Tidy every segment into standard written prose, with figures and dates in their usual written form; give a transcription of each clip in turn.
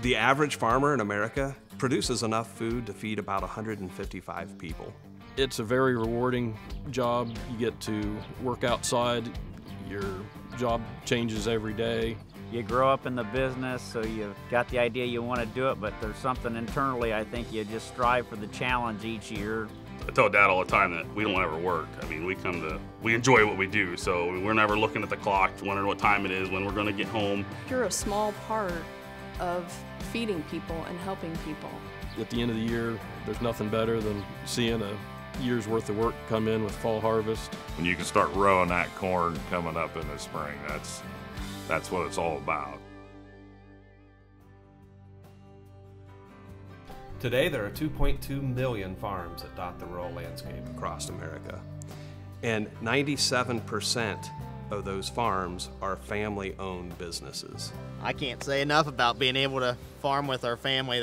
The average farmer in America produces enough food to feed about 155 people. It's a very rewarding job. You get to work outside. Your job changes every day. You grow up in the business, so you've got the idea you want to do it, but there's something internally, I think you just strive for the challenge each year. I tell Dad all the time that we don't ever work. I mean, we enjoy what we do, so we're never looking at the clock, wondering what time it is, when we're going to get home. You're a small part of feeding people and helping people. At the end of the year, there's nothing better than seeing a year's worth of work come in with fall harvest. When you can start rowing that corn coming up in the spring, that's what it's all about. Today, there are 2.2 million farms that dot the rural landscape Across America. And 97% of those farms are family-owned businesses. I can't say enough about being able to farm with our family.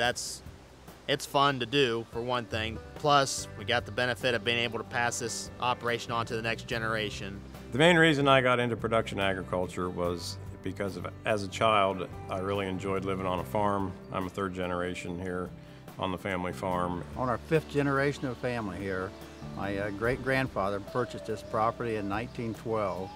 It's fun to do, for one thing. Plus, we got the benefit of being able to pass this operation on to the next generation. The main reason I got into production agriculture was because as a child, I really enjoyed living on a farm. I'm a third generation here on the family farm. On our fifth generation of family here, my great-grandfather purchased this property in 1912.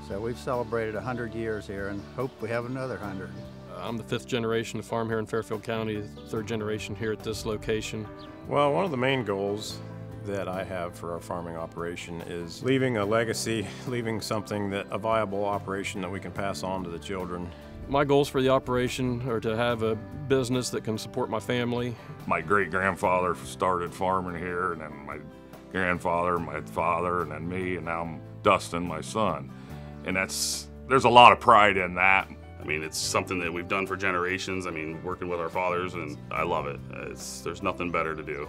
So we've celebrated 100 years here and hope we have another 100. I'm the fifth generation to farm here in Fairfield County, third generation here at this location. Well, one of the main goals that I have for our farming operation is leaving a legacy, leaving a viable operation that we can pass on to the children. My goals for the operation are to have a business that can support my family. My great-grandfather started farming here, and then my grandfather, my father, and then me, and now I'm Dustin, my son. And there's a lot of pride in that. I mean, it's something that we've done for generations. I mean, working with our fathers, and I love it. There's nothing better to do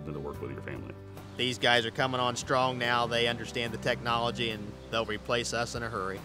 than to work with your family. These guys are coming on strong now. They understand the technology and they'll replace us in a hurry.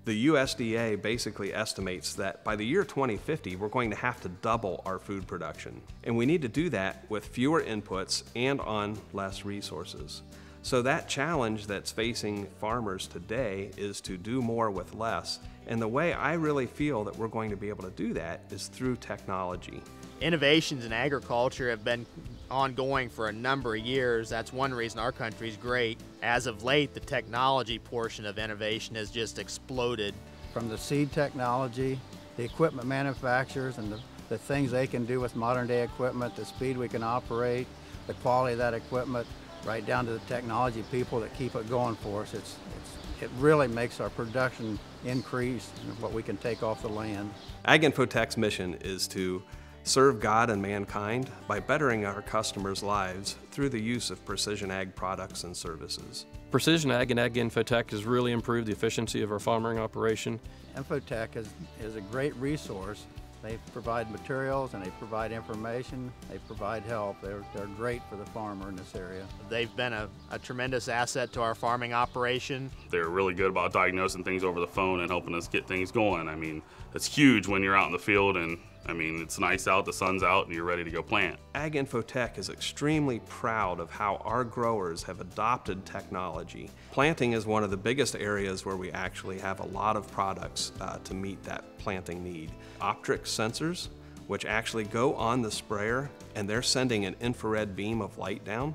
The USDA basically estimates that by the year 2050, we're going to have to double our food production. And we need to do that with fewer inputs and on less resources. So that challenge that's facing farmers today is to do more with less. And the way I really feel that we're going to be able to do that is through technology. Innovations in agriculture have been ongoing for a number of years. That's one reason our country's great. As of late, the technology portion of innovation has just exploded. From the seed technology, the equipment manufacturers and the things they can do with modern day equipment, the speed we can operate, the quality of that equipment, right down to the technology people that keep it going for us. It really makes our production increase and what we can take off the land. Ag Infotech's mission is to serve God and mankind by bettering our customers' lives through the use of precision ag products and services. Precision Ag and Ag Infotech has really improved the efficiency of our farming operation. Infotech is a great resource. They provide materials and they provide information, they provide help. They're great for the farmer in this area. They've been a tremendous asset to our farming operation. They're really good about diagnosing things over the phone and helping us get things going. I mean, it's huge when you're out in the field and I mean, it's nice out, the sun's out, and you're ready to go plant. Ag Infotech is extremely proud of how our growers have adopted technology. Planting is one of the biggest areas where we actually have a lot of products to meet that planting need. Optrix sensors, which actually go on the sprayer, and they're sending an infrared beam of light down,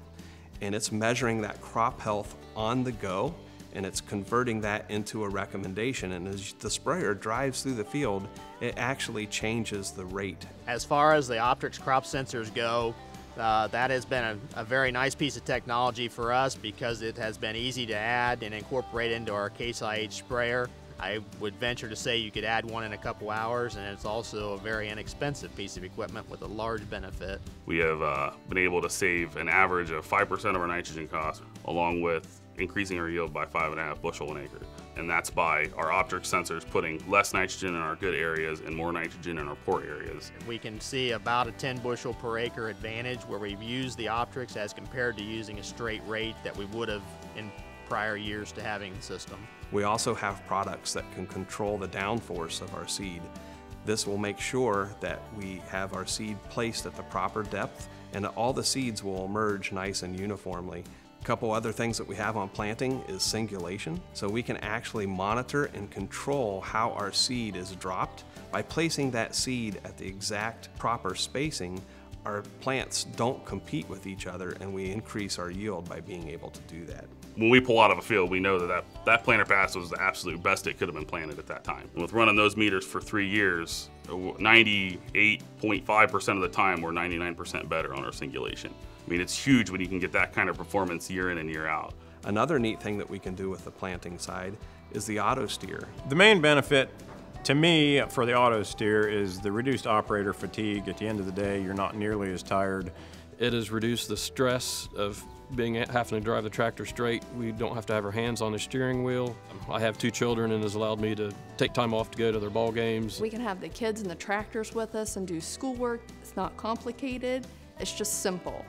and it's measuring that crop health on the go, and it's converting that into a recommendation. And as the sprayer drives through the field, it actually changes the rate. As far as the Optrix crop sensors go, that has been a very nice piece of technology for us because it has been easy to add and incorporate into our Case IH sprayer. I would venture to say you could add one in a couple hours, and it's also a very inexpensive piece of equipment with a large benefit. We have been able to save an average of 5% of our nitrogen costs, along with increasing our yield by 5.5 bushel an acre. And that's by our Optrix sensors putting less nitrogen in our good areas and more nitrogen in our poor areas. We can see about a 10 bushel per acre advantage where we've used the Optrix as compared to using a straight rate that we would have in prior years to having the system. We also have products that can control the downforce of our seed. This will make sure that we have our seed placed at the proper depth and that all the seeds will emerge nice and uniformly, couple other things that we have on planting is singulation. So we can actually monitor and control how our seed is dropped. By placing that seed at the exact proper spacing, our plants don't compete with each other and we increase our yield by being able to do that. When we pull out of a field, we know that planter pass was the absolute best it could have been planted at that time. And with running those meters for 3 years, 98.5% of the time we're 99% better on our singulation. I mean, it's huge when you can get that kind of performance year in and year out. Another neat thing that we can do with the planting side is the auto steer. The main benefit to me for the auto steer is the reduced operator fatigue. At the end of the day, you're not nearly as tired. It has reduced the stress of having to drive the tractor straight. We don't have to have our hands on the steering wheel. I have 2 children and has allowed me to take time off to go to their ball games. We can have the kids and the tractors with us and do schoolwork. It's not complicated, it's just simple.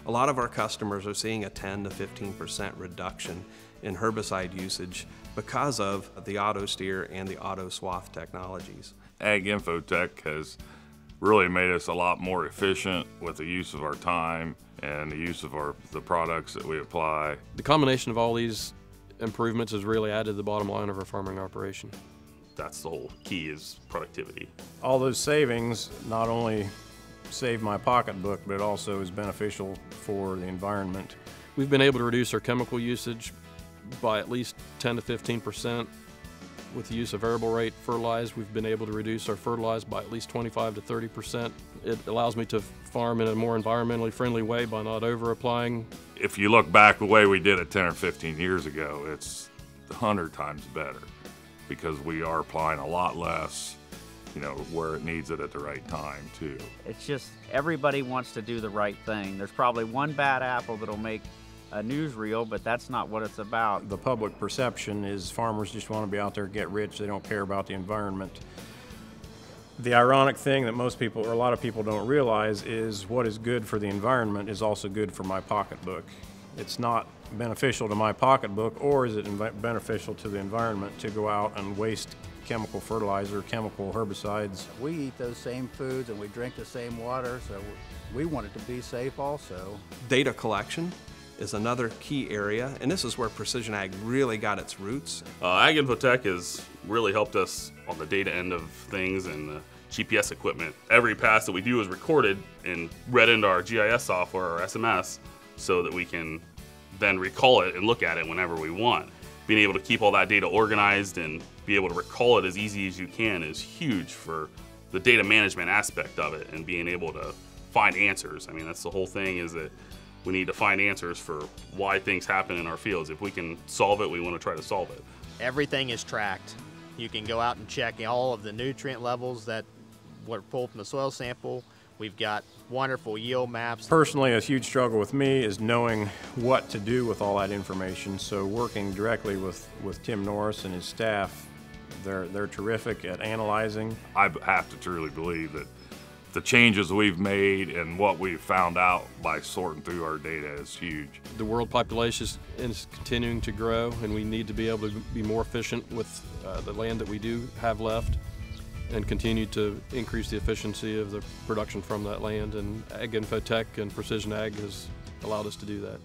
A lot of our customers are seeing a 10 to 15% reduction in herbicide usage because of the auto steer and the auto swath technologies. Ag Infotech has really made us a lot more efficient with the use of our time and the use of the products that we apply. The combination of all these improvements has really added to the bottom line of our farming operation. That's the whole key, is productivity. All those savings not only save my pocketbook, but it also is beneficial for the environment. We've been able to reduce our chemical usage by at least 10 to 15%. With the use of variable rate fertilizer, we've been able to reduce our fertilizer by at least 25 to 30%. It allows me to farm in a more environmentally friendly way by not over applying. If you look back the way we did it 10 or 15 years ago, it's 100 times better because we are applying a lot less, where it needs it at the right time too. It's just everybody wants to do the right thing. There's probably one bad apple that'll make a newsreel, but that's not what it's about. The public perception is farmers just want to be out there and get rich. They don't care about the environment. The ironic thing that most people, or a lot of people, don't realize is what is good for the environment is also good for my pocketbook. It's not beneficial to my pocketbook, or is it beneficial to the environment to go out and waste chemical fertilizer, chemical herbicides. We eat those same foods and we drink the same water, so we want it to be safe also. Data collection is another key area, and this is where precision ag really got its roots. Ag Infotech has really helped us on the data end of things and the GPS equipment. Every pass that we do is recorded and read into our GIS software or SMS so that we can then recall it and look at it whenever we want. Being able to keep all that data organized and be able to recall it as easy as you can is huge for the data management aspect of it and being able to find answers. I mean, that's the whole thing, is that we need to find answers for why things happen in our fields. If we can solve it, we want to try to solve it. Everything is tracked. You can go out and check all of the nutrient levels that were pulled from the soil sample. We've got wonderful yield maps. Personally, a huge struggle with me is knowing what to do with all that information. So working directly with Tim Norris and his staff, they're terrific at analyzing. I have to truly believe that the changes we've made and what we've found out by sorting through our data is huge. The world population is continuing to grow, and we need to be able to be more efficient with the land that we do have left and continue to increase the efficiency of the production from that land. And Ag Infotech and Precision Ag has allowed us to do that.